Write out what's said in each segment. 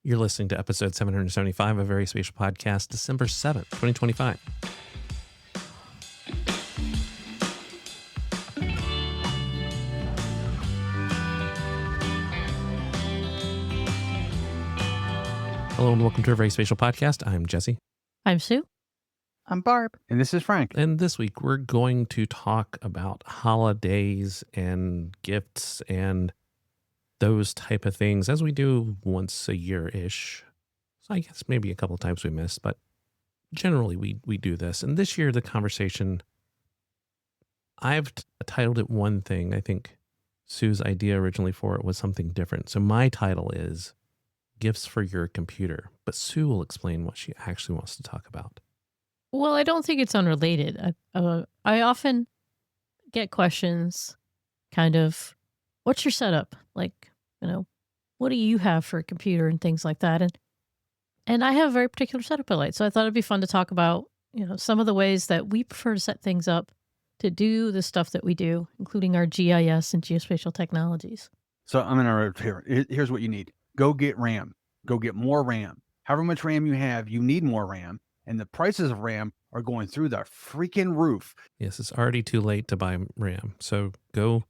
You're listening to episode 775 of VerySpatial Podcast, December 7th, 2025. Hello and welcome to our VerySpatial Podcast. I'm Jesse. I'm Sue. I'm Barb. And this is Frank. And this week we're going to talk about holidays and gifts and those type of things as we do once a year-ish. So I guess maybe a couple of times we missed, but generally we do this. And this year the conversation, I've titled it one thing. I think Sue's idea originally for it was something different. So my title is Gifts for Your Computer, but Sue will explain what she actually wants to talk about. Well, I don't think it's unrelated. I often get questions kind of, what's your setup? Like, what do you have for a computer and things like that? And I have a very particular setup I like. So I thought it'd be fun to talk about, some of the ways that we prefer to set things up to do the stuff that we do, including our GIS and geospatial technologies. So I'm going to interrupt here. Here's what you need. Go get RAM. Go get more RAM. However much RAM you have, you need more RAM. And the prices of RAM are going through the freaking roof. Yes, it's already too late to buy RAM. So go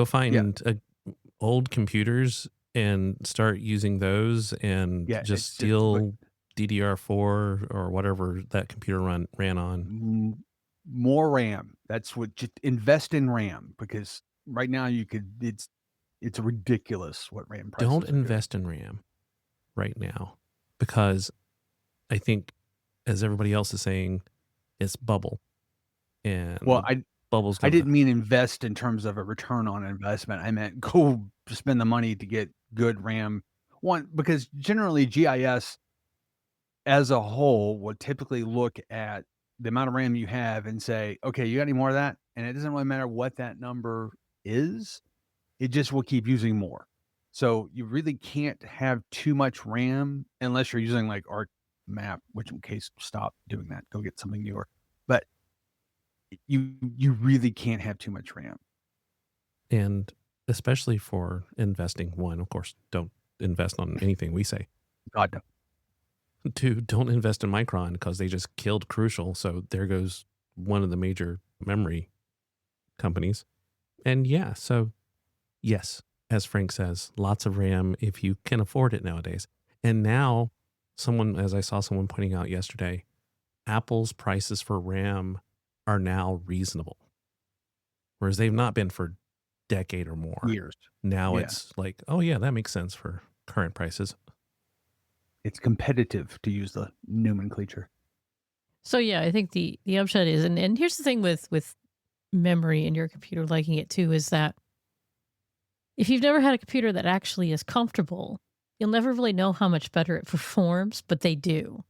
find old computers and start using those and just steal DDR4 or whatever that computer ran on. More RAM. That's what, just invest in RAM, because right now it's ridiculous what RAM prices Don't invest in RAM right now, because I think, as everybody else is saying, it's bubble. And bubbles. I didn't mean invest in terms of a return on investment. I meant go spend the money to get good RAM. One, because generally GIS as a whole would typically look at the amount of RAM you have and say, okay, you got any more of that? And it doesn't really matter what that number is. It just will keep using more. So you really can't have too much RAM unless you're using like ArcMap, which in case stop doing that, go get something newer. But you really can't have too much RAM. And especially for investing, one, of course, don't invest on anything we say. God no. Two, don't invest in Micron because they just killed Crucial. So there goes one of the major memory companies. And yes, as Frank says, lots of RAM if you can afford it nowadays. And now as I saw someone pointing out yesterday, Apple's prices for RAM are now reasonable, whereas they've not been for a decade or more. Years. Now it's like, oh yeah, that makes sense for current prices. It's competitive, to use the nomenclature. So yeah, I think the upshot is, and here's the thing with memory in your computer liking it too, is that if you've never had a computer that actually is comfortable, you'll never really know how much better it performs, but they do.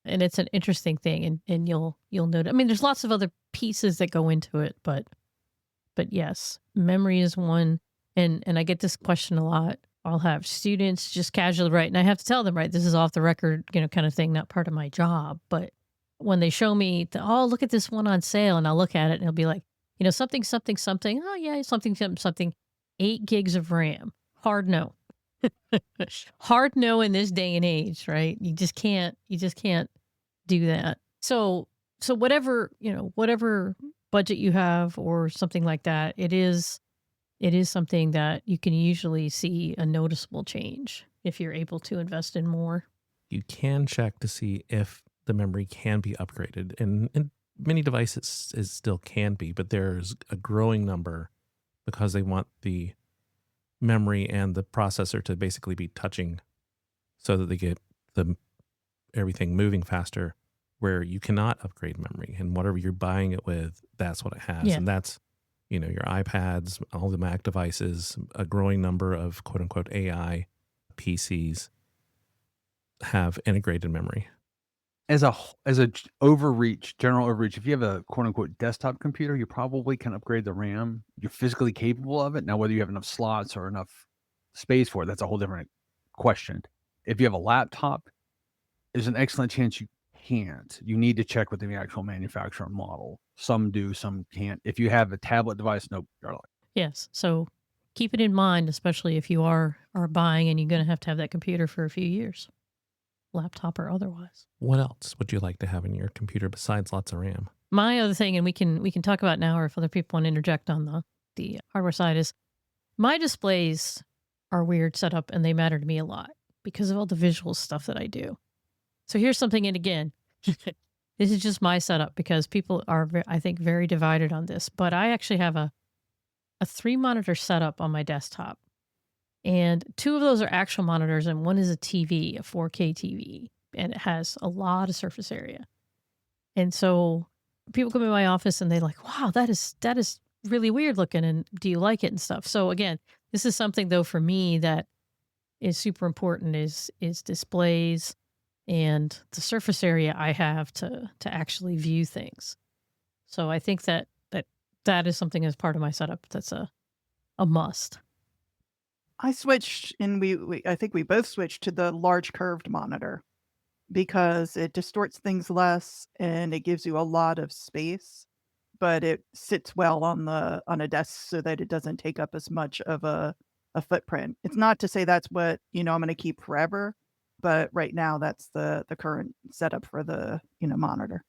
And it's an interesting thing, and you'll note. I mean, there's lots of other pieces that go into it, but yes, memory is one. And I get this question a lot. I'll have students just casually write, and I have to tell them, right, this is off the record, kind of thing, not part of my job. But when they show me, look at this one on sale, and I'll look at it, and it'll be like, something, something, something. Oh yeah, something, something, something. 8 gigs of RAM. Hard no. Hard no in this day and age, right? You just can't do that. So whatever budget you have or something like that, it is something that you can usually see a noticeable change if you're able to invest in more. You can check to see if the memory can be upgraded, and many devices it still can be, but there's a growing number because they want the memory and the processor to basically be touching so that they get everything moving faster, where you cannot upgrade memory, and whatever you're buying it with, that's what it has. Yeah. And that's, your iPads, all the Mac devices, a growing number of quote unquote AI PCs have integrated memory. As a general overreach, if you have a quote unquote desktop computer, you probably can upgrade the RAM. You're physically capable of it. Now, whether you have enough slots or enough space for it, that's a whole different question. If you have a laptop, there's an excellent chance you can't. You need to check with the actual manufacturer model. Some do, some can't. If you have a tablet device, nope. Yes. So keep it in mind, especially if you are buying and you're going to have that computer for a few years, laptop or otherwise. What else would you like to have in your computer besides lots of RAM? My other thing, and we can talk about now, or if other people want to interject on the hardware side, is my displays are weird setup and they matter to me a lot because of all the visual stuff that I do. So here's something, and again, this is just my setup because people are, I think, very divided on this. But I actually have a 3-monitor setup on my desktop, and 2 of those are actual monitors, and one is a TV, a 4K TV, and it has a lot of surface area. And so people come in my office and they're like, "Wow, that is really weird looking, and do you like it and stuff?" So again, this is something though for me that is super important is displays and the surface area I have to actually view things. So I think that is something as part of my setup that's a must. I switched and we I think we both switched to the large curved monitor because it distorts things less and it gives you a lot of space, but it sits well on a desk so that it doesn't take up as much of a footprint. It's not to say that's what, I'm gonna keep forever, but right now that's the current setup for the, monitor.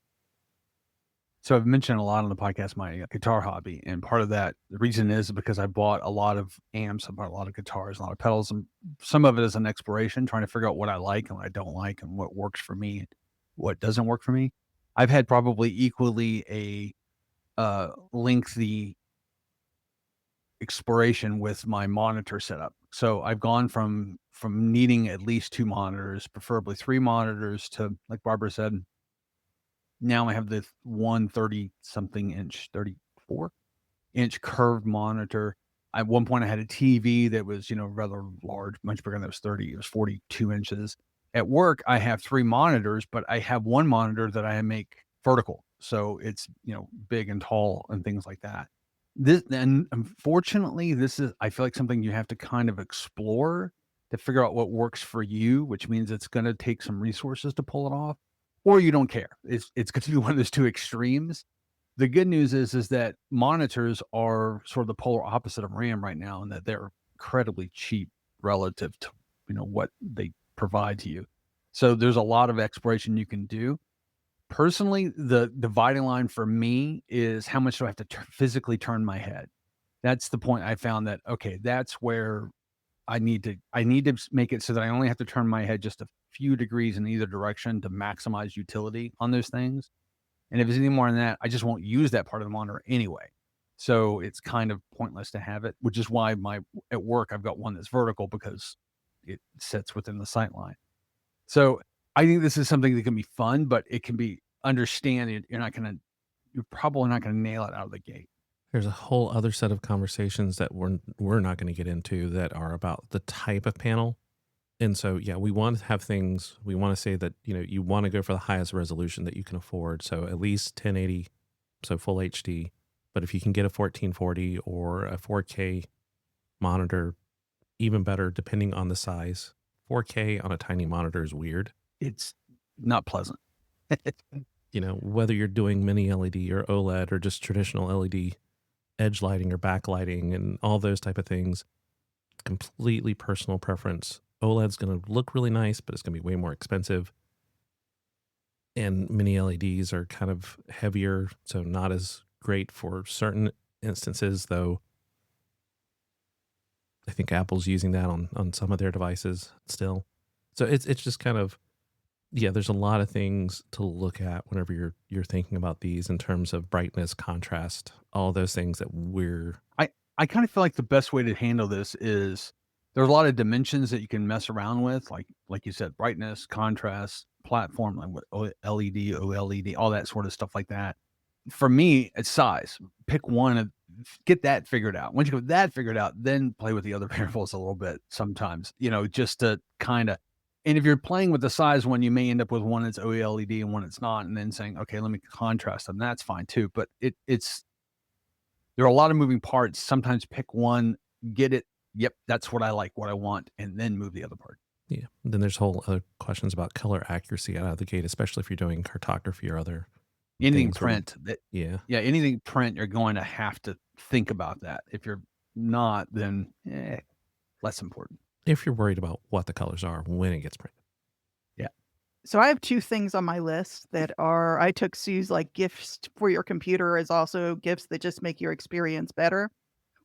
So I've mentioned a lot on the podcast my guitar hobby, and part of that, the reason is because I bought a lot of amps, I bought a lot of guitars, a lot of pedals, and some of it is an exploration, trying to figure out what I like and what I don't like, and what works for me, what doesn't work for me. I've had probably equally a lengthy exploration with my monitor setup. So I've gone from needing at least 2 monitors, preferably 3 monitors, to, like Barbara said, now I have this 130 something inch, 34-inch curved monitor. At one point, I had a TV that was, rather large, much bigger than that was 30. It was 42 inches. At work, I have 3 monitors, but I have one monitor that I make vertical. So it's, big and tall and things like that. And unfortunately, this is, I feel like, something you have to kind of explore to figure out what works for you, which means it's going to take some resources to pull it off, or you don't care. It's going to be one of those 2 extremes. The good news is that monitors are sort of the polar opposite of RAM right now, and that they're incredibly cheap relative to, what they provide to you. So there's a lot of exploration you can do. Personally, the dividing line for me is how much do I have to physically turn my head? That's the point I found that, okay, that's where I need to make it so that I only have to turn my head just a few degrees in either direction to maximize utility on those things. And if it's any more than that, I just won't use that part of the monitor anyway. So it's kind of pointless to have it, which is why at work I've got one that's vertical because it sits within the sight line. So I think this is something that can be fun, but it can be understand you're probably not gonna nail it out of the gate. There's a whole other set of conversations that we're not going to get into that are about the type of panel. And so, yeah, we want to have things. We want to say that you want to go for the highest resolution that you can afford. So at least 1080, so full HD. But if you can get a 1440 or a 4K monitor, even better, depending on the size. 4K on a tiny monitor is weird. It's not pleasant. Whether you're doing mini LED or OLED or just traditional LED, edge lighting or backlighting and all those type of things, completely personal preference. OLED's going to look really nice, but it's going to be way more expensive. And mini LEDs are kind of heavier, so not as great for certain instances, though I think Apple's using that on some of their devices still. So it's just kind of, yeah, there's a lot of things to look at whenever you're thinking about these in terms of brightness, contrast, all those things that I kind of feel like the best way to handle this is there's a lot of dimensions that you can mess around with, like you said, brightness, contrast, platform, like what LED, OLED, all that sort of stuff like that. For me, it's size. Pick one and get that figured out. Once you get that figured out, then play with the other variables a little bit sometimes, just to kind of. And if you're playing with the size one, you may end up with one that's OLED and one that's not, and then saying, okay, let me contrast them. That's fine too. But it's there are a lot of moving parts. Sometimes pick one, get it. Yep, that's what I like, what I want, and then move the other part. Yeah. Then there's whole other questions about color accuracy out of the gate, especially if you're doing cartography or other Anything things where, print that yeah. yeah, anything print, you're going to have to think about that. If you're not, then less important. If you're worried about what the colors are when it gets printed. Yeah. So I have 2 things on my list that are I took Sue's, like, gifts for your computer as also gifts that just make your experience better.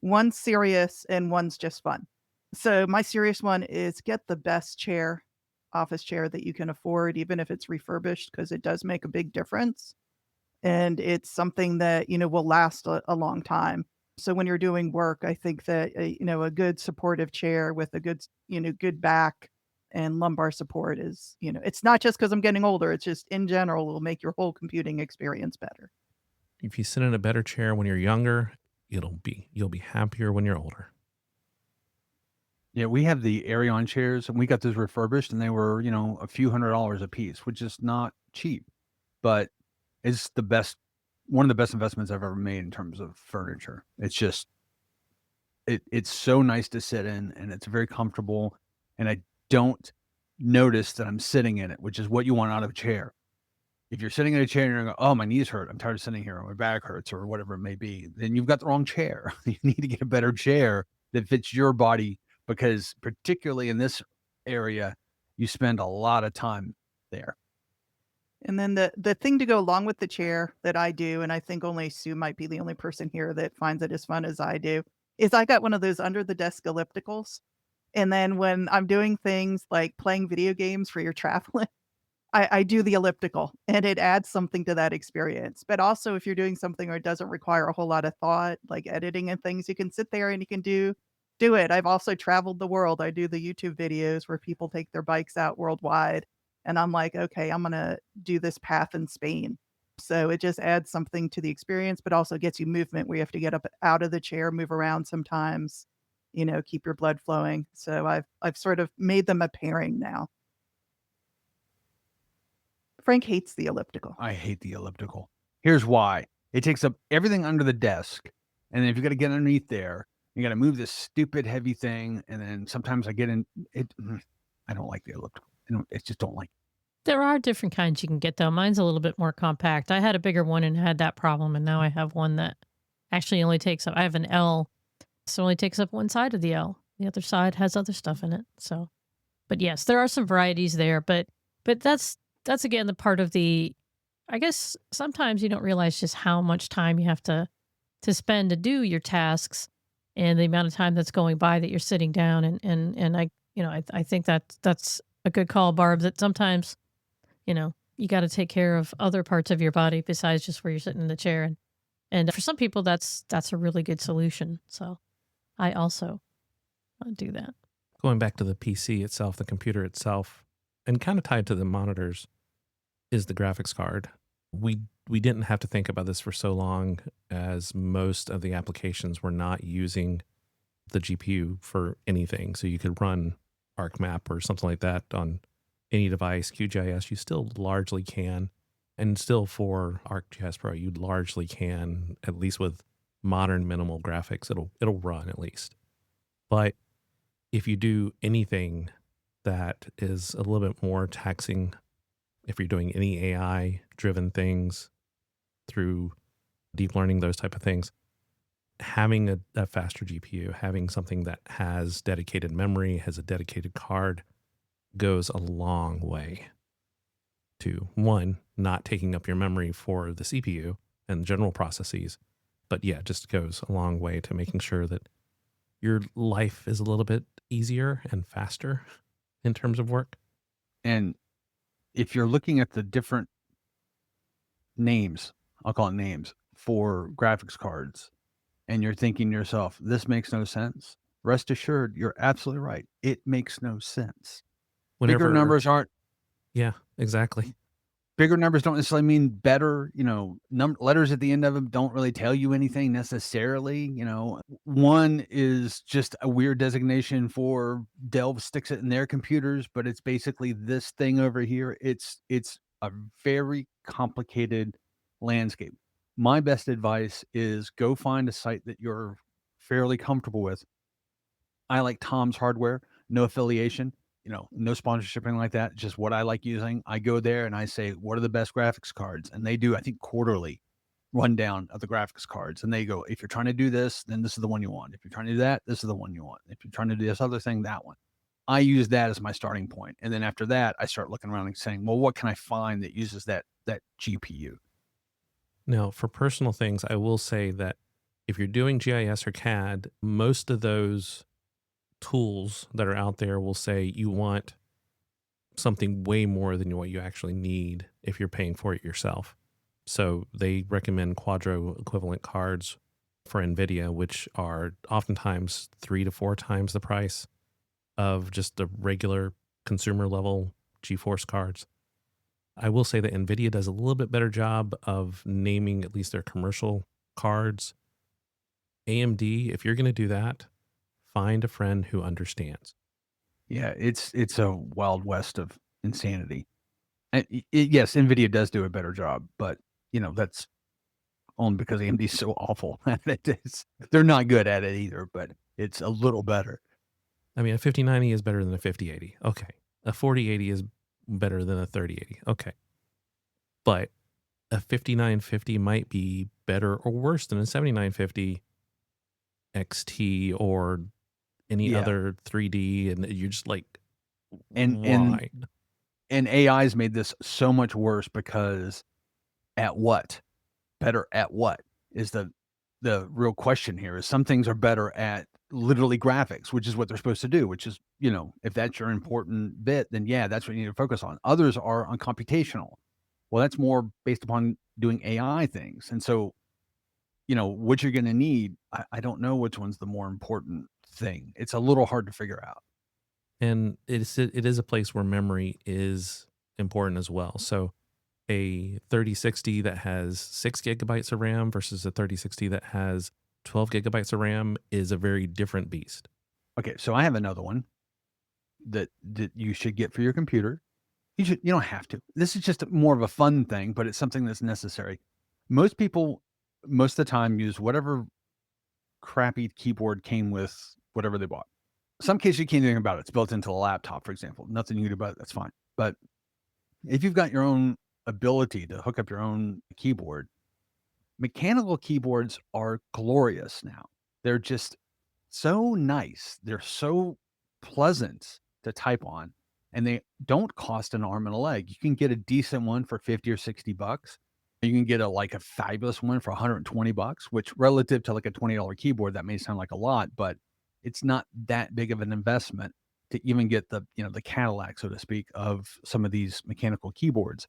One's serious and one's just fun. So my serious one is get the best chair, office chair that you can afford, even if it's refurbished, because it does make a big difference. And it's something that, will last a long time. So when you're doing work, I think that, a good supportive chair with a good, good back and lumbar support is, it's not just because I'm getting older. It's just in general, will make your whole computing experience better. If you sit in a better chair when you're younger, you'll be happier when you're older. Yeah, we have the Arion chairs, and we got those refurbished, and they were, a few $100s a piece, which is not cheap, but it's one of the best investments I've ever made in terms of furniture. It's just, it's so nice to sit in, and it's very comfortable, and I don't notice that I'm sitting in it, which is what you want out of a chair. If you're sitting in a chair and you're going, oh, my knees hurt, I'm tired of sitting here, or my back hurts, or whatever it may be, then you've got the wrong chair. You need to get a better chair that fits your body, because particularly in this area, you spend a lot of time there. And then the thing to go along with the chair that I do, and I think only Sue might be the only person here that finds it as fun as I do, is I got one of those under the desk ellipticals. And then when I'm doing things like playing video games for your traveling, I do the elliptical and it adds something to that experience. But also if you're doing something where it doesn't require a whole lot of thought, like editing and things, you can sit there and you can do it. I've also traveled the world. I do the YouTube videos where people take their bikes out worldwide. And I'm like, okay, I'm gonna do this path in Spain. So it just adds something to the experience, but also gets you movement where you have to get up out of the chair, move around sometimes, keep your blood flowing. So I've sort of made them a pairing now. Frank hates the elliptical. I hate the elliptical. Here's why. It takes up everything under the desk, and then if you got to get underneath there, you got to move this stupid heavy thing, and then sometimes I get in it. I don't like the elliptical. I just don't like it. There are different kinds you can get, though. Mine's a little bit more compact. I had a bigger one and had that problem, and now I have one that actually only takes up, I have an L, so it only takes up one side of the L. The other side has other stuff in it. So, but yes, there are some varieties there, but that's again the part of the, I guess sometimes you don't realize just how much time you have to spend to do your tasks and the amount of time that's going by that you're sitting down, and I think that's a good call, Barb, that sometimes you got to take care of other parts of your body besides just where you're sitting in the chair, and for some people that's a really good solution. So I also do that. Going back to the PC itself, the computer itself, and kind of tied to the monitors, is the graphics card. We didn't have to think about this for so long, as most of the applications were not using the GPU for anything. So you could run ArcMap or something like that on any device. QGIS, you still largely can. And still for ArcGIS Pro, you largely can, at least with modern minimal graphics, it'll run at least. But if you do anything that is a little bit more taxing, if you're doing any AI driven things through deep learning, those type of things, having a faster GPU, having something that has dedicated memory, has a dedicated card, goes a long way to, one, not taking up your memory for the CPU and general processes, but yeah, just goes a long way to making sure that your life is a little bit easier and faster in terms of work. And if you're looking at the different names, I'll call it names, for graphics cards, and you're thinking to yourself, this makes no sense, rest assured, you're absolutely right. It makes no sense. Bigger numbers aren't. Yeah, exactly. Bigger numbers don't necessarily mean better. Letters at the end of them don't really tell you anything necessarily. One is just a weird designation for Dell sticks it in their computers, but it's basically this thing over here. It's a very complicated landscape. My best advice is go find a site that you're fairly comfortable with. I like Tom's Hardware, no affiliation. No sponsorship, anything like that. Just what I like using. I go there and I say, what are the best graphics cards? And they do, I think, quarterly rundown of the graphics cards, and they go, if you're trying to do this, then this is the one you want. If you're trying to do that, this is the one you want. If you're trying to do this other thing, that one. I use that as my starting point. And then after that, I start looking around and saying, well, what can I find that uses that GPU? Now, for personal things, I will say that if you're doing GIS or CAD, most of those tools that are out there will say you want something way more than what you actually need if you're paying for it yourself. So they recommend Quadro equivalent cards for NVIDIA, which are oftentimes 3 to 4 times the price of just the regular consumer level GeForce cards. I will say that NVIDIA does a little bit better job of naming at least their commercial cards. AMD, if you're going to do that, find a friend who understands. Yeah, it's a wild west of insanity. And yes, NVIDIA does do a better job, but that's only because AMD's so awful at it. They're not good at it either, but it's a little better. I mean, a 5090 is better than a 5080. Okay. A 4080 is better than a 3080. Okay. But a 5950 might be better or worse than a 7950 XT or any other 3D. And you're just like, And why? and AI's made this so much worse because at what? Better at what is the real question here. Is some things are better at literally graphics, which is what they're supposed to do, which is, if that's your important bit, then yeah, that's what you need to focus on. Others are on computational. Well, that's more based upon doing AI things. And so, what you're going to need, I don't know which one's the more important thing. It's a little hard to figure out. And it is a place where memory is important as well. So a 3060 that has 6 gigabytes of RAM versus a 3060 that has 12 gigabytes of RAM is a very different beast. Okay, so I have another one that you should get for your computer. You don't have to. This is just more of a fun thing, but it's something that's necessary. Most people, most of the time, use whatever crappy keyboard came with whatever they bought. Some cases you can't do anything about it. It's built into a laptop, for example. Nothing you can do about it. That's fine. But if you've got your own ability to hook up your own keyboard, mechanical keyboards are glorious now. They're just so nice. They're so pleasant to type on, and they don't cost an arm and a leg. You can get a decent one for 50 or 60 bucks. You can get a fabulous one for 120 bucks, which relative to like a $20 keyboard, that may sound like a lot, but it's not that big of an investment to even get the Cadillac, so to speak, of some of these mechanical keyboards.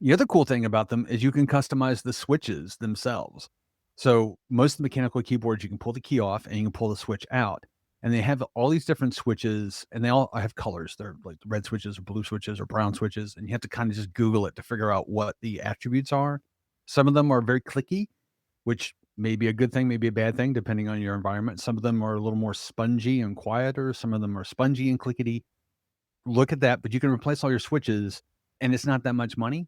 The other cool thing about them is you can customize the switches themselves. So most of the mechanical keyboards, you can pull the key off and you can pull the switch out. And they have all these different switches, and they all have colors. They're like red switches or blue switches or brown switches. And you have to kind of just Google it to figure out what the attributes are. Some of them are very clicky, which may be a good thing, maybe a bad thing, depending on your environment. Some of them are a little more spongy and quieter. Some of them are spongy and clickety. Look at that, but you can replace all your switches, and it's not that much money.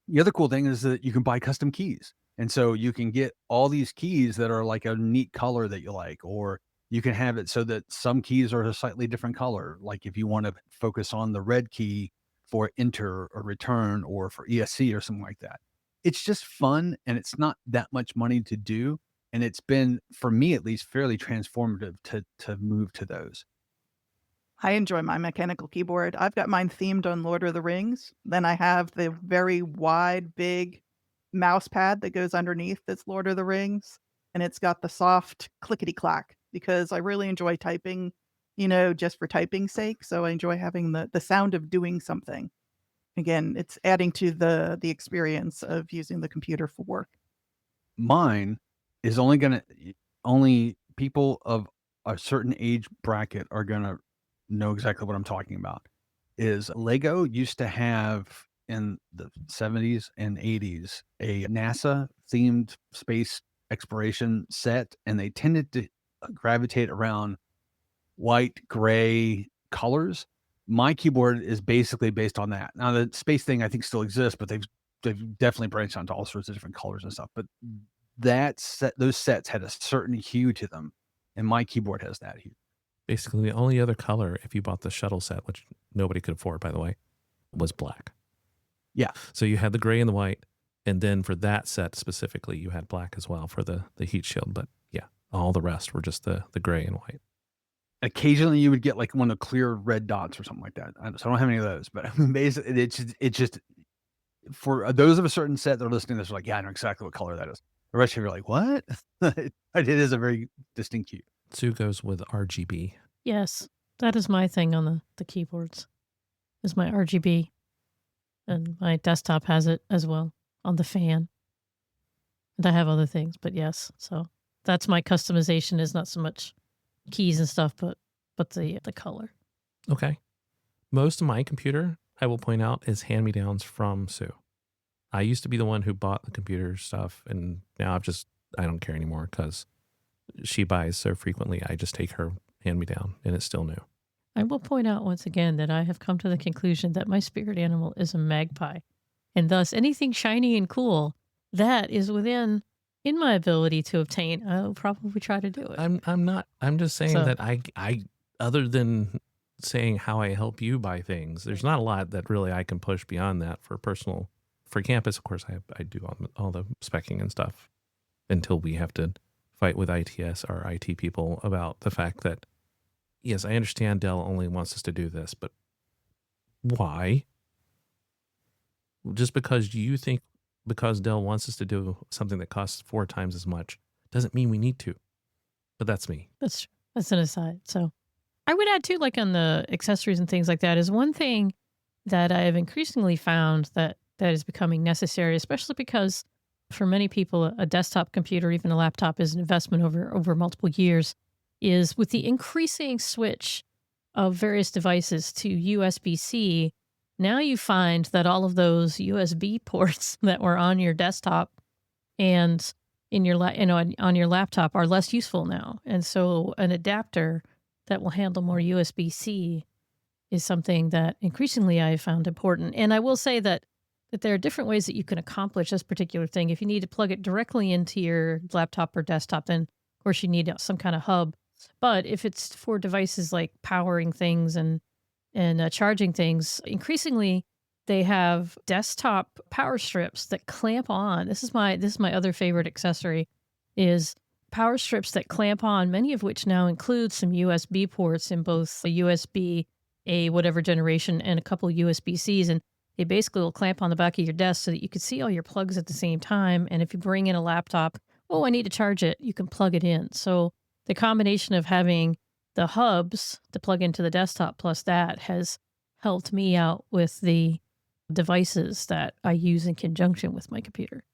The other cool thing is that you can buy custom keys. And so you can get all these keys that are like a neat color that you like, or you can have it so that some keys are a slightly different color. Like if you want to focus on the red key for enter or return or for ESC or something like that. It's just fun, and it's not that much money to do. And it's been, for me at least, fairly transformative to move to those. I enjoy my mechanical keyboard. I've got mine themed on Lord of the Rings. Then I have the very wide, big mouse pad that goes underneath that's Lord of the Rings. And it's got the soft clickety clack because I really enjoy typing, just for typing's sake. So I enjoy having the sound of doing something. Again, it's adding to the experience of using the computer for work. Mine is only people of a certain age bracket are gonna know exactly what I'm talking about. Is Lego used to have in the 70s and 80s a NASA themed space exploration set, and they tended to gravitate around white, gray colors. My keyboard is basically based on that. Now the space thing I think still exists, but they've definitely branched onto all sorts of different colors and stuff. But those sets had a certain hue to them, and my keyboard has that hue. Basically, the only other color, if you bought the shuttle set, which nobody could afford, by the way, was black. Yeah. So you had the gray and the white, And then for that set specifically, you had black as well for the heat shield. But yeah, all the rest were just the gray and white. Occasionally, you would get like one of the clear red dots or something like that. So I don't have any of those, but basically, it's just for those of a certain set that are listening, that's like, yeah, I know exactly what color that is. The rest of you are like, what? It is a very distinct hue. Sue goes with RGB. Yes, that is my thing on the keyboards, is my RGB. And my desktop has it as well on the fan. And I have other things, but yes. So that's my customization, is not so much keys and stuff, but the color. Okay. Most of my computer, I will point out, is hand-me-downs from Sue. I used to be the one who bought the computer stuff, and now I don't care anymore because she buys so frequently. I just take her hand-me-down, and it's still new. I will point out once again that I have come to the conclusion that my spirit animal is a magpie, and thus anything shiny and cool that is in my ability to obtain, I'll probably try to do it. I'm just saying So- that I other than saying how I help you buy things, there's not a lot that really I can push beyond that for campus. Of course, I do all the specking and stuff until we have to fight with ITS or IT people about the fact that, yes, I understand Dell only wants us to do this, but why? Just because Dell wants us to do something that costs 4 times as much doesn't mean we need to. But that's me. That's an aside. So I would add too, like on the accessories and things like that, is one thing that I have increasingly found that is becoming necessary, especially because for many people, a desktop computer, even a laptop, is an investment over multiple years, is with the increasing switch of various devices to USB-C. Now you find that all of those USB ports that were on your desktop and in your on your laptop are less useful now. And so an adapter that will handle more USB-C is something that increasingly I have found important. And I will say that there are different ways that you can accomplish this particular thing. If you need to plug it directly into your laptop or desktop, then of course you need some kind of hub. But if it's for devices like powering things and charging things, increasingly they have desktop power strips that clamp on. This is my other favorite accessory, is power strips that clamp on, many of which now include some USB ports in both a USB A whatever generation and a couple USB-Cs, and they basically will clamp on the back of your desk so that you can see all your plugs at the same time. And if you bring in a laptop, oh, I need to charge it, you can plug it in. So the combination of having the hubs to plug into the desktop plus that has helped me out with the devices that I use in conjunction with my computer.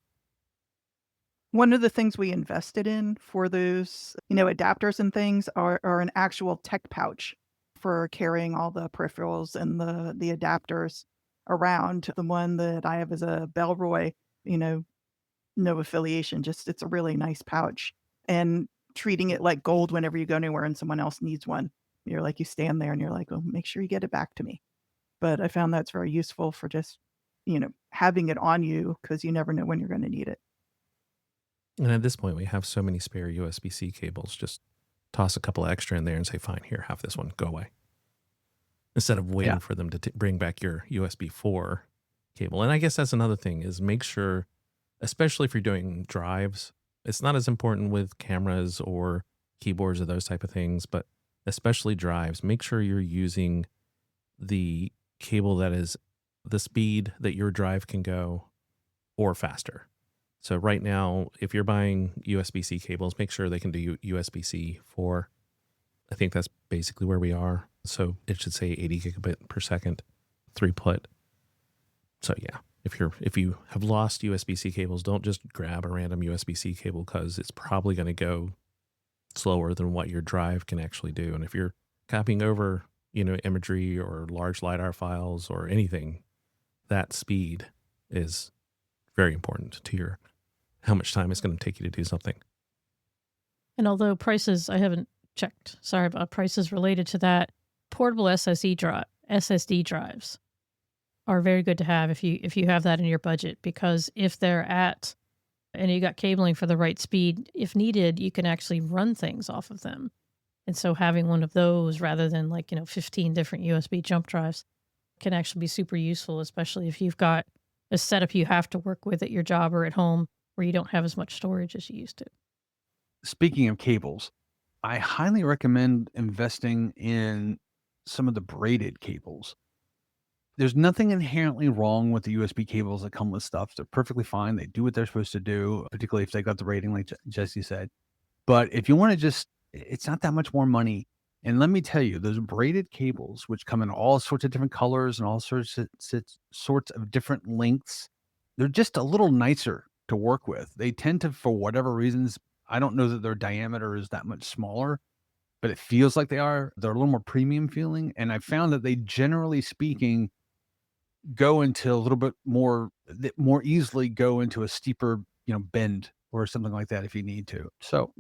One of the things we invested in for those, adapters and things are an actual tech pouch for carrying all the peripherals and the adapters around. The one that I have is a Bellroy, no affiliation, just it's a really nice pouch. And treating it like gold whenever you go anywhere and someone else needs one. You're like, you stand there and you're like, well, make sure you get it back to me. But I found that's very useful for just, having it on you because you never know when you're going to need it. And at this point, we have so many spare USB-C cables. Just toss a couple extra in there and say, fine, here, have this one, go away. Instead of waiting for them to bring back your USB 4 cable. And I guess that's another thing, is make sure, especially if you're doing drives, it's not as important with cameras or keyboards or those type of things, but especially drives, make sure you're using the cable that is the speed that your drive can go or faster. So right now, if you're buying USB-C cables, make sure they can do USB-C 4. I think that's basically where we are. So it should say 80 gigabit per second throughput. So yeah, if you have lost USB-C cables, don't just grab a random USB-C cable because it's probably going to go slower than what your drive can actually do. And if you're copying over, imagery or large LiDAR files or anything, that speed is very important to how much time it's going to take you to do something. And although prices, I haven't checked, sorry about prices related to that, portable SSD drives are very good to have if you have that in your budget, because if they're and you got cabling for the right speed, if needed, you can actually run things off of them. And so having one of those rather than 15 different USB jump drives can actually be super useful, especially if you've got a setup you have to work with at your job or at home where you don't have as much storage as you used to. Speaking of cables, I highly recommend investing in some of the braided cables. There's nothing inherently wrong with the USB cables that come with stuff. They're perfectly fine. They do what they're supposed to do, particularly if they got the rating, like Jesse said. But if you want to just, it's not that much more money. And let me tell you, those braided cables, which come in all sorts of different colors and all sorts of different lengths, they're just a little nicer to work with. They tend to, for whatever reasons, I don't know that their diameter is that much smaller, but it feels like they are. They're a little more premium feeling. And I found that they, generally speaking, go into a little bit more easily go into a steeper, bend or something like that if you need to. So,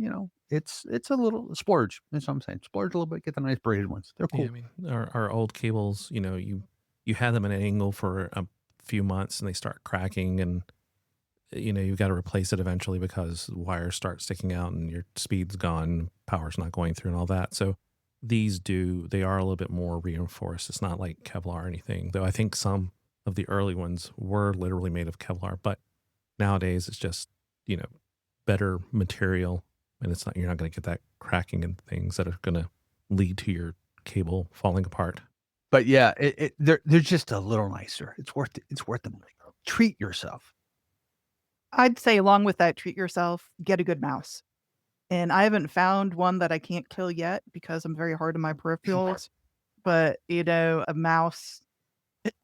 it's a little splurge. That's what I'm saying. Splurge a little bit, get the nice braided ones. They're Yeah, cool. I mean, our old cables, you had them at an angle for a few months and they start cracking, and you've got to replace it eventually because the wires start sticking out and your speed's gone, power's not going through and all that. So they are a little bit more reinforced. It's not like Kevlar or anything, though I think some of the early ones were literally made of Kevlar, but nowadays it's just, better material, and you're not going to get that cracking and things that are going to lead to your cable falling apart. But yeah, they're just a little nicer. It's worth the money. Treat yourself. I'd say along with that, treat yourself, get a good mouse. And I haven't found one that I can't kill yet because I'm very hard on my peripherals. But, a mouse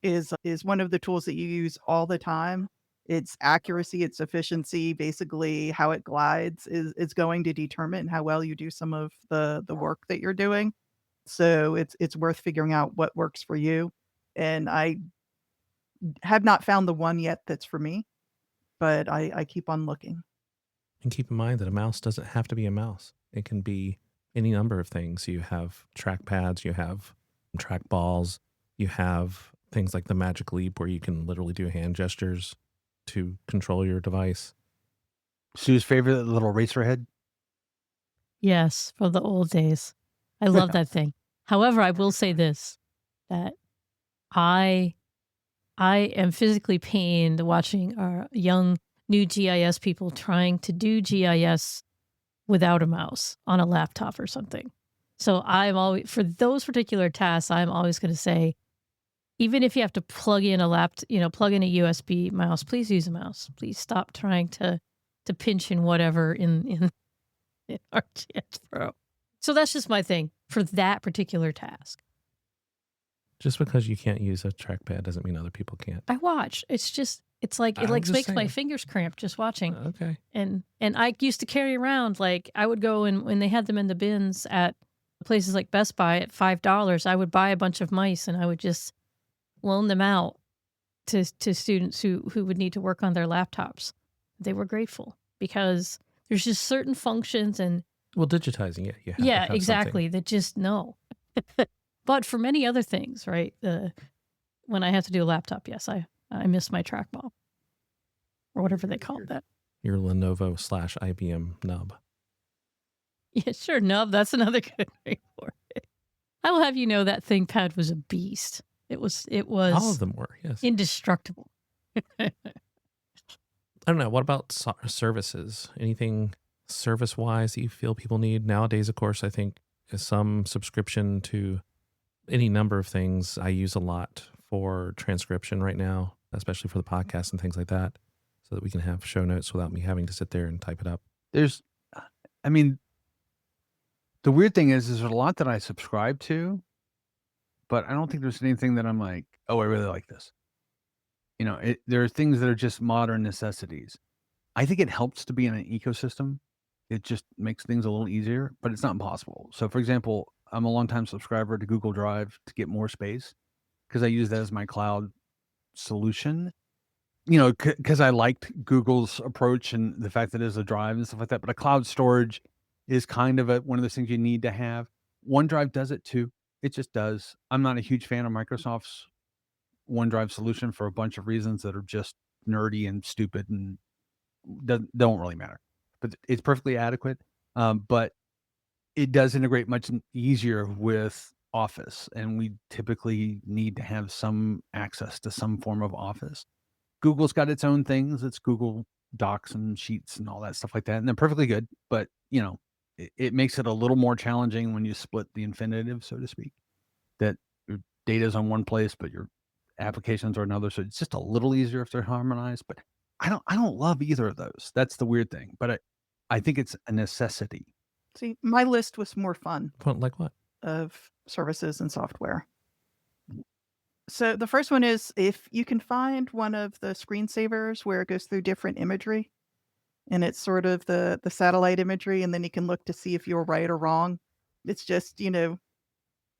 is one of the tools that you use all the time. Its accuracy, its efficiency, basically how it glides is going to determine how well you do some of the work that you're doing. So it's worth figuring out what works for you. And I have not found the one yet that's for me, but I keep on looking. And keep in mind that a mouse doesn't have to be a mouse. It can be any number of things. You have track pads, you have track balls, you have things like the Magic Leap where you can literally do hand gestures to control your device. Sue's favorite little racer head. Yes, from the old days. I love that thing. However, I will say this, that I am physically pained watching our young new GIS people trying to do GIS without a mouse on a laptop or something. So I'm always, for those particular tasks, I'm always going to say, even if you have to plug in plug in a USB mouse, please use a mouse. Please stop trying to pinch in whatever in RGS Pro. So that's just my thing for that particular task. Just because you can't use a trackpad doesn't mean other people can't. I watch. It's like it I'm like just makes my saying. fingers cramp just watching. Okay. And I used to carry around, like, I would go and when they had them in the bins at places like Best Buy at $5, I would buy a bunch of mice and I would just loan them out to students who would need to work on their laptops. They were grateful because there's just certain functions and Well, digitizing it, you have to yeah, have exactly. That just no. But for many other things, right? When I have to do a laptop, yes, I miss my trackball or whatever they call that. your Lenovo/IBM nub. Yeah, sure. Nub, that's another good name for it. I will have you know that ThinkPad was a beast. It was All of them were, yes. indestructible. I don't know. What about services? Anything service-wise that you feel people need? Nowadays, of course, I think some subscription to any number of things. I use a lot for transcription right now, especially for the podcast and things like that, so that we can have show notes without me having to sit there and type it up. The weird thing is there's a lot that I subscribe to, but I don't think there's anything that I'm like, oh, I really like this. There are things that are just modern necessities. I think it helps to be in an ecosystem. It just makes things a little easier, but it's not impossible. So, for example, I'm a longtime subscriber to Google Drive to get more space because I use that as my cloud solution. Because I liked Google's approach and the fact that it is a drive and stuff like that. But a cloud storage is kind of one of those things you need to have. OneDrive does it too. It just does. I'm not a huge fan of Microsoft's OneDrive solution for a bunch of reasons that are just nerdy and stupid and don't really matter. But it's perfectly adequate. But it does integrate much easier with Office, and we typically need to have some access to some form of Office. Google's got its own things. It's Google Docs and Sheets and all that stuff like that, and they're perfectly good. But it makes it a little more challenging when you split the infinitive, so to speak. That your data's on one place, but your applications are another. So it's just a little easier if they're harmonized. But I don't love either of those. That's the weird thing. But I think it's a necessity. See, my list was more fun Like what? of services and software. So the first one is if you can find one of the screensavers where it goes through different imagery, and it's sort of the satellite imagery, and then you can look to see if you're right or wrong. It's just,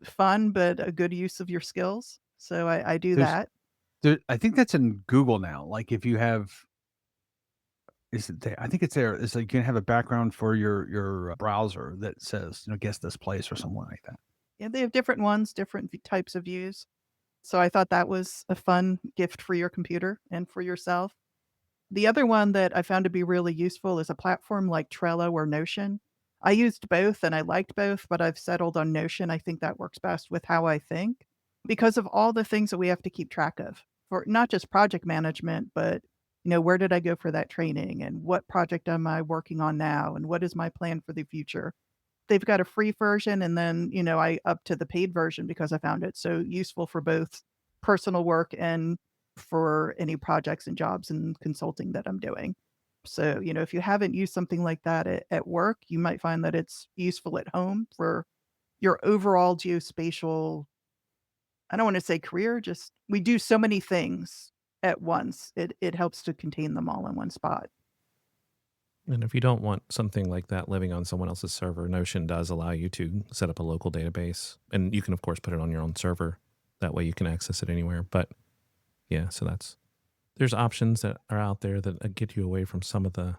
fun, but a good use of your skills. So I do There's that. I think that's in Google now. Like if you have is it there? I think it's there. It's like you can have a background for your browser that says, guess this place or something like that. Yeah, they have different ones, different types of views. So I thought that was a fun gift for your computer and for yourself. The other one that I found to be really useful is a platform like Trello or Notion. I used both and I liked both, but I've settled on Notion. I think that works best with how I think because of all the things that we have to keep track of for not just project management, but where did I go for that training and what project am I working on now and what is my plan for the future? They've got a free version and then, I up to the paid version because I found it so useful for both personal work and for any projects and jobs and consulting that I'm doing. So, if you haven't used something like that at work, you might find that it's useful at home for your overall geospatial, I don't want to say career, just we do so many things at once. It helps to contain them all in one spot. And if you don't want something like that living on someone else's server, Notion does allow you to set up a local database. And you can, of course, put it on your own server. That way you can access it anywhere. But yeah, so there's options that are out there that get you away from some of the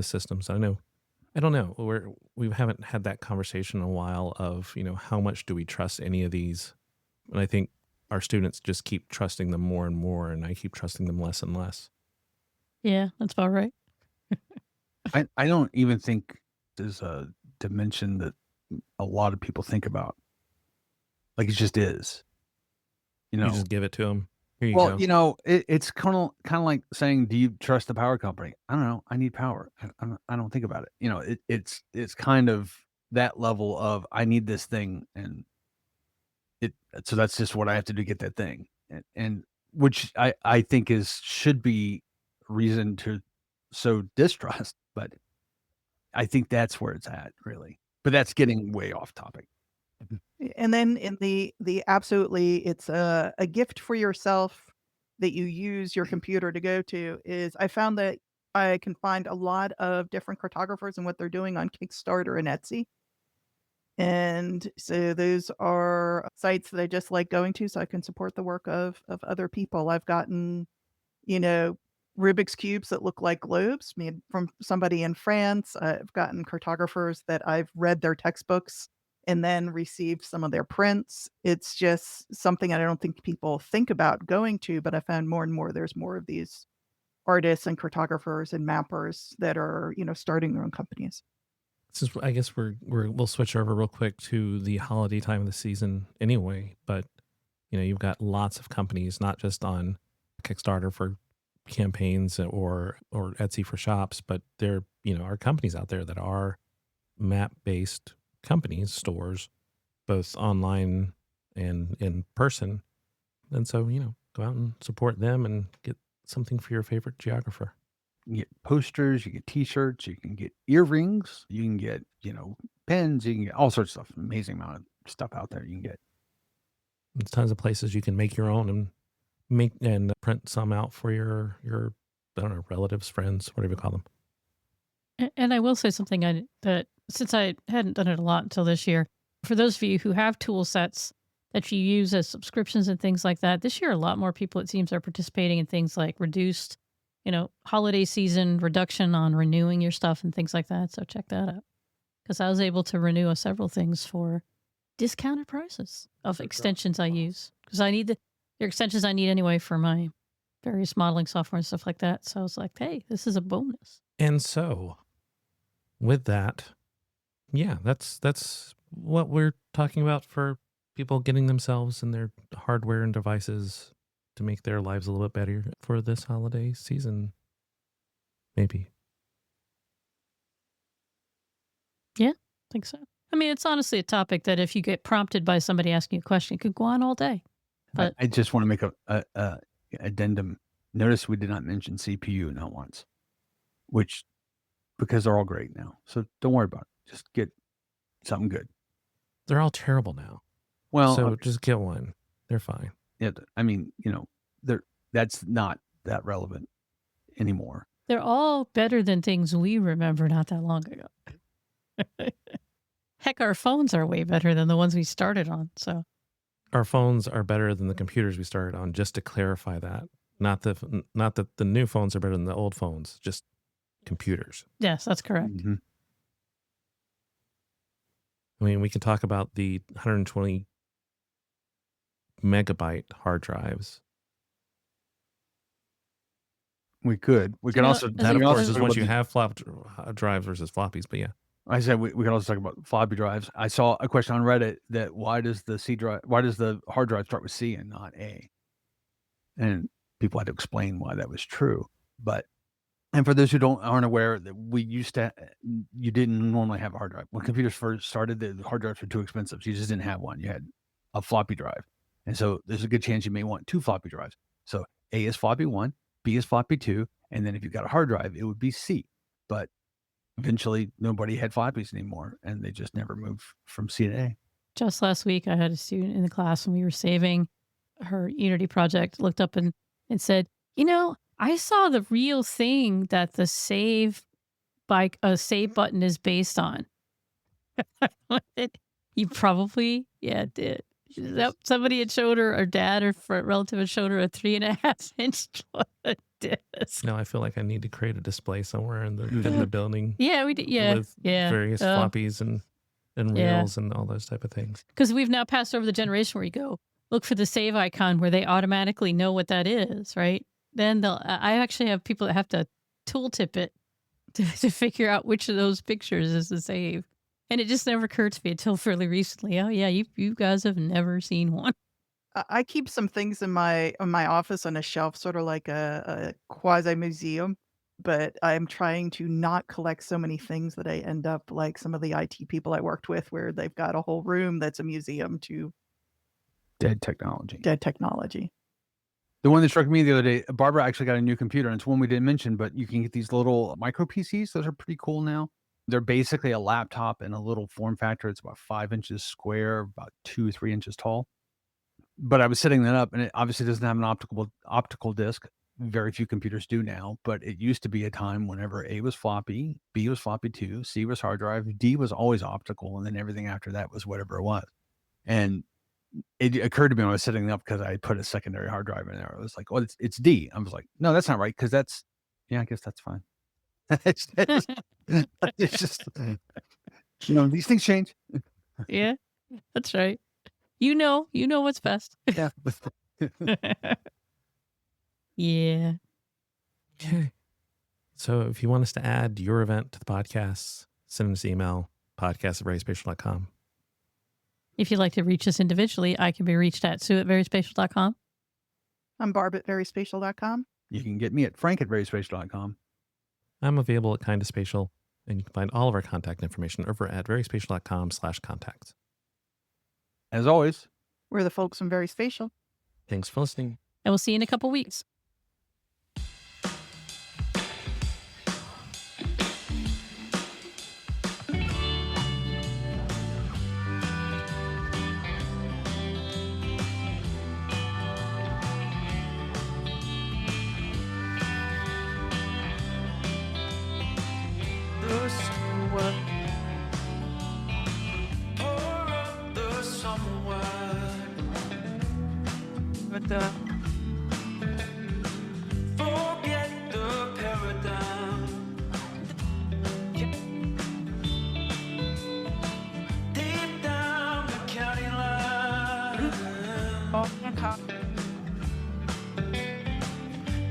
systems. I don't know. We haven't had that conversation in a while of, how much do we trust any of these? And I think our students just keep trusting them more and more, and I keep trusting them less and less. Yeah, that's about right. I don't even think there's a dimension that a lot of people think about. Like it just is. You just give it to them. Here you Well, go. it's kind of like saying, "Do you trust the power company?" I don't know. I need power. I don't think about it. It's kind of that level of I need this thing, and so that's just what I have to do to get that thing, and which I think should be reason to sow distrust, but I think that's where it's at, really. But that's getting way off topic. And then in the absolutely, it's a gift for yourself that you use your computer to go to is I found that I can find a lot of different cartographers and what they're doing on Kickstarter and Etsy. And so those are sites that I just like going to so I can support the work of other people. I've gotten, you know, Rubik's cubes that look like globes made from somebody in France. I've gotten cartographers that I've read their textbooks and then received some of their prints. It's just something I don't think people think about going to, but I found more and more there's more of these artists and cartographers and mappers that are, starting their own companies. Since I guess we'll switch over real quick to the holiday time of the season anyway, but you've got lots of companies, not just on Kickstarter for campaigns or Etsy for shops, but there are companies out there that are map based companies, stores, both online and in person. And so, go out and support them and get something for your favorite geographer. You can get posters, you get T-shirts, you can get earrings, you can get pens, you can get all sorts of stuff. Amazing amount of stuff out there you can get. There's tons of places you can make your own and make and print some out for your I don't know, relatives, friends, whatever you call them. And I will say something that since I hadn't done it a lot until this year, for those of you who have tool sets that you use as subscriptions and things like that, this year a lot more people, it seems, are participating in things like reduced, holiday season reduction on renewing your stuff and things like that. So check that out. Because I was able to renew several things for discounted prices of extensions I use. Because I need they're extensions I need anyway for my various modeling software and stuff like that. So I was like, hey, this is a bonus. And so with that, yeah, that's what we're talking about for people getting themselves and their hardware and devices to make their lives a little bit better for this holiday season. Maybe. Yeah, I think so. I mean, it's honestly a topic that if you get prompted by somebody asking you a question, it could go on all day. But I just want to make a addendum. Notice we did not mention CPU not once, which because they're all great now. So don't worry about it. Just get something good. They're all terrible now. Well, So just get one. They're fine. yeah, I mean, that's not that relevant anymore. they're all better than things we remember not that long ago. Heck, our phones are way better than the ones we started on. So Our phones are better than the computers we started on, just to clarify that. Not that the new phones are better than the old phones, just computers. yes, that's correct. Mhm. I mean, we can talk about the 120 megabyte hard drives. We could. We Do can you know- also. as That, we of go- course, is talk once about you the- have drives versus floppies. But yeah, I said we can also talk about floppy drives. I saw a question on Reddit that why does the hard drive start with C and not A? And people had to explain why that was true. And for those who aren't aware, that you didn't normally have a hard drive. When computers first started, the hard drives were too expensive. So you just didn't have one. You had a floppy drive. And so there's a good chance you may want two floppy drives. So A is floppy 1, B is floppy 2, and then if you got a hard drive, it would be C. But eventually nobody had floppies anymore, and they just never moved from C to A. Just last week, I had a student in the class when we were saving her Unity project, looked up and said, I saw the real thing that the save button is based on. You probably, did. Somebody had showed her, or dad or relative had showed her a 3.5-inch disc. now I feel like I need to create a display somewhere in the building. Yeah, we did. Yeah, with various floppies and Yeah. reels and all those type of things. because we've now passed over the generation where you go look for the save icon where they automatically know what that is, right? Then I actually have people that have to tooltip it to figure out which of those pictures is the save. And it just never occurred to me until fairly recently. Oh yeah, you guys have never seen one. I keep some things in my office on a shelf, sort of like a quasi museum, but I'm trying to not collect so many things that I end up like some of the IT people I worked with, where they've got a whole room that's a museum to Dead technology. dead technology. The one that struck me the other day, Barbara actually got a new computer, and it's one we didn't mention, but you can get these little micro PCs. Those are pretty cool now. They're basically a laptop in a little form factor. It's about 5 inches square, about 2-3 inches tall. But I was setting that up, and it obviously doesn't have an optical disc. Very few computers do now, but it used to be a time whenever A was floppy, B was floppy 2, C was hard drive, D was always optical, and then everything after that was whatever it was. And it occurred to me when I was setting it up, because I put a secondary hard drive in there. I was like, "Oh, it's D." I was like, "No, that's not right," because I guess that's fine. it's just these things change. Yeah, that's right. You know what's best. Yeah. Yeah. Okay. So if you want us to add your event to the podcast, send us an email, podcast@veryspatial.com. If you'd like to reach us individually, I can be reached at sue@veryspatial.com. I'm Barb at VerySpatial.com. You can get me at frank@veryspatial.com. I'm available at Kinda Spatial, and you can find all of our contact information over at veryspatial.com/contact. As always, We're the folks from VerySpatial. Thanks for listening. And we'll see you in a couple weeks. The summer pour up the summer wine. But forget the paradigm. Deep down the county line.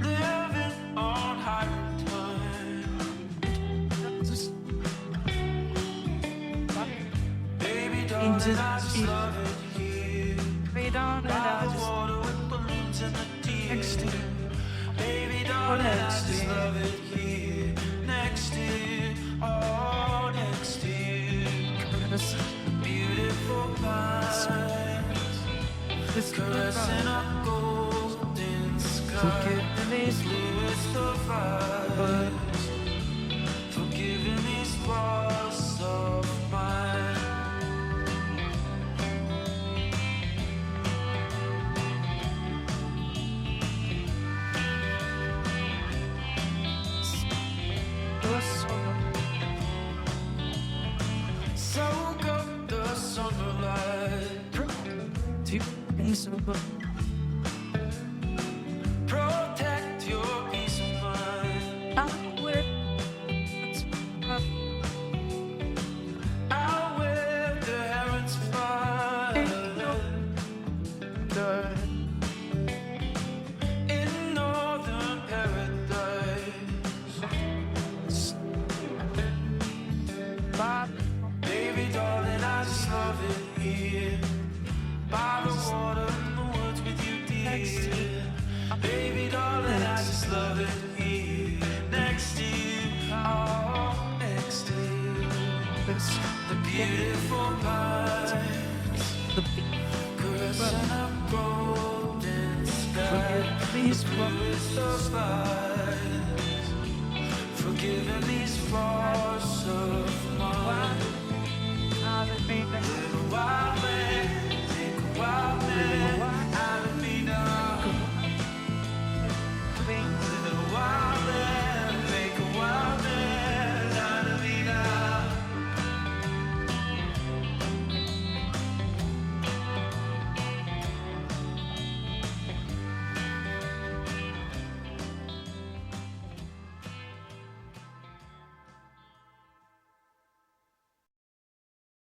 Living on higher time. Baby, darling, I just love it here. By the water with balloons in the deep. I just love it here next to you, oh, next to you. Beautiful pines, caressing a golden sky, as blue as the vibes, forgiving these faults of mine. Soak up the sunlight, protect your peace of mind. I'll wear the heron's fire in northern paradise. Baby darling, I just love it here, by the water in the woods with you, dear. Baby darling, I just love it here next to you, oh, next to you. The beautiful pines, caressing a golden sky, as blue as the skies, forgiving these faults of mine.